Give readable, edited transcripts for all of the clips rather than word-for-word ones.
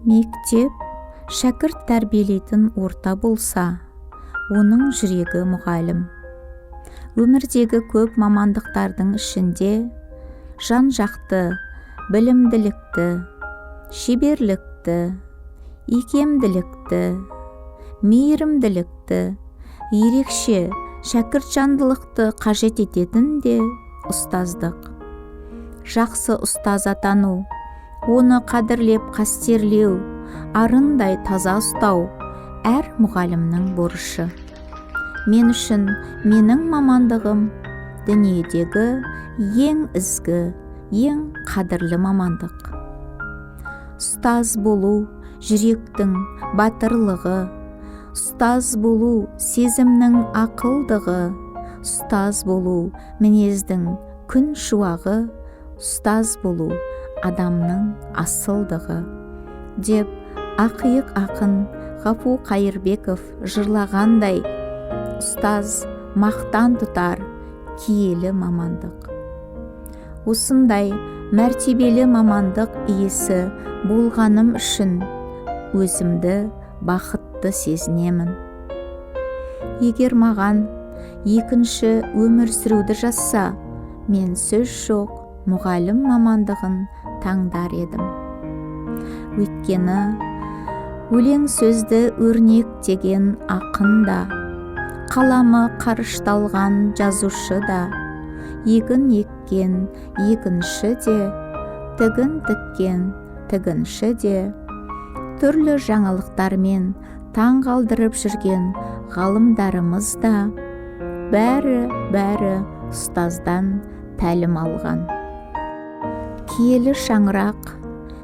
Мектеп шәкірт тәрбиелейтін орта болса, оның жүрегі мұғалім. Өмірдегі көп мамандықтардың ішінде жан-жақты, білімділікті, шеберлікті, икемділікті, мейірімділікті, ерекше шәкіртжандылықты қажет ететін де ұстаздық. Жақсы ұстаз атану, оны қадірлеп қастерлеу, арындай таза ұстау әр мұғалімнің борышы. Мен үшін менің мамандығым дүниедегі ең ізгі, ең қадірлі мамандық. Ұстаз болу жүректің батырлығы, ұстаз болу сезімнің ақылдығы, ұстаз болу мінездің күн шуағы, ұстаз болу адамның асылдығы, деп ақиық ақын Ғафу Қайырбеков жырлағандай, ұстаз мақтан тұтар киелі мамандық. Осындай мәртебелі мамандық иесі болғаным үшін өзімді бақытты сезінемін. Егер маған екінші өмір сүруді жазса, мен сөз жоқ мұғалім мамандығын таңдар едім. Өйткені өлең сөзді өрнектеген ақын да, қаламы қарышталған жазушы да, егін еккен егінші де, тігін тіккен тігінші де, түрлі жаңалықтармен таң қалдырып жүрген ғалымдарымыз да, бәрі ұстаздан тәлім алған. Киелі шаңырақ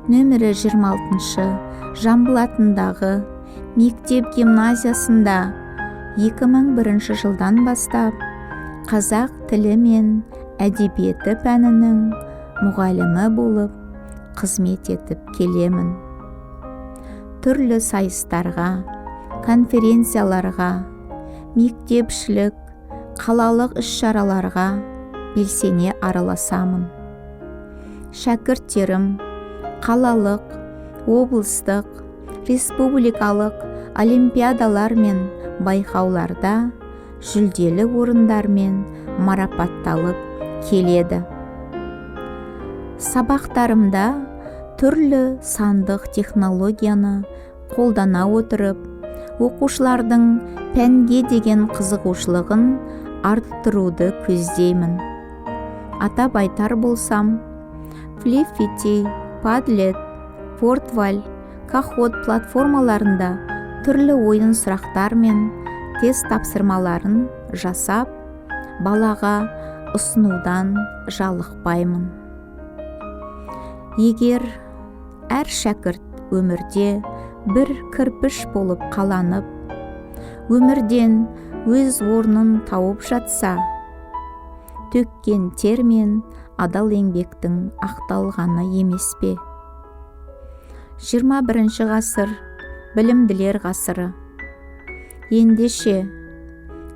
нөмірі 26 Жамбыл атындағы мектеп гимназиясында 2001 жылдан бастап қазақ тілі мен әдебиеті пәнінің мұғалімі болып қызмет етіп келемін. Түрлі сайыстарға, конференцияларға, мектепшілік, қалалық іс-шараларға белсене араласамын. Шәкірттерім қалалық, облыстық, республикалық олимпиадалар мен байқауларда жүлделі орындармен марапатталып келеді. Сабақтарымда түрлі сандық технологияны қолдана отырып, оқушылардың пәнге деген қызығушылығын арттыруды көздеймін. Атап айтар болсам, Флиффити, Падлет, Портваль, Кахот платформаларында түрлі ойын сұрақтар мен тест тапсырмаларын жасап, балаға ұсынудан жалықпаймын. Егер әр шәкірт өмірде бір кірпіш болып қаланып, өмірден өз орнын тауып жатса, төккен тер мен адал еңбектің ақталғаны емес пе? 21 ғасыр білімділер ғасыры. Ендеше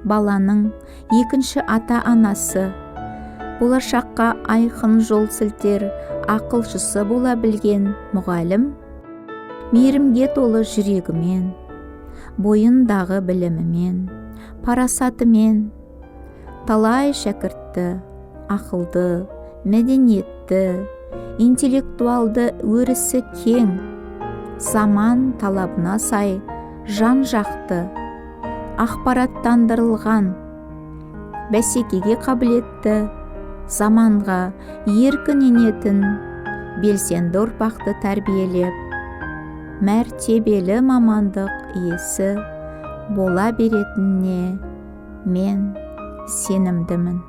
баланың екінші ата-анасы, болашаққа айқын жол сілтер ақылшысы бола білген мұғалім, мейірімге толы жүрегімен, бойындағы білімімен, парасатымен талай шәкіртті ақылды, мәдениетті, интеллектуалды өрісі кең, заман талабына сай жан-жақты, ақпараттандырылған, бәсекеге қабілетті, заманға еркін енетін белсенді ұрпақты тәрбиелеп, мәртебелі мамандық иесі бола беретініне мен сенімдімін.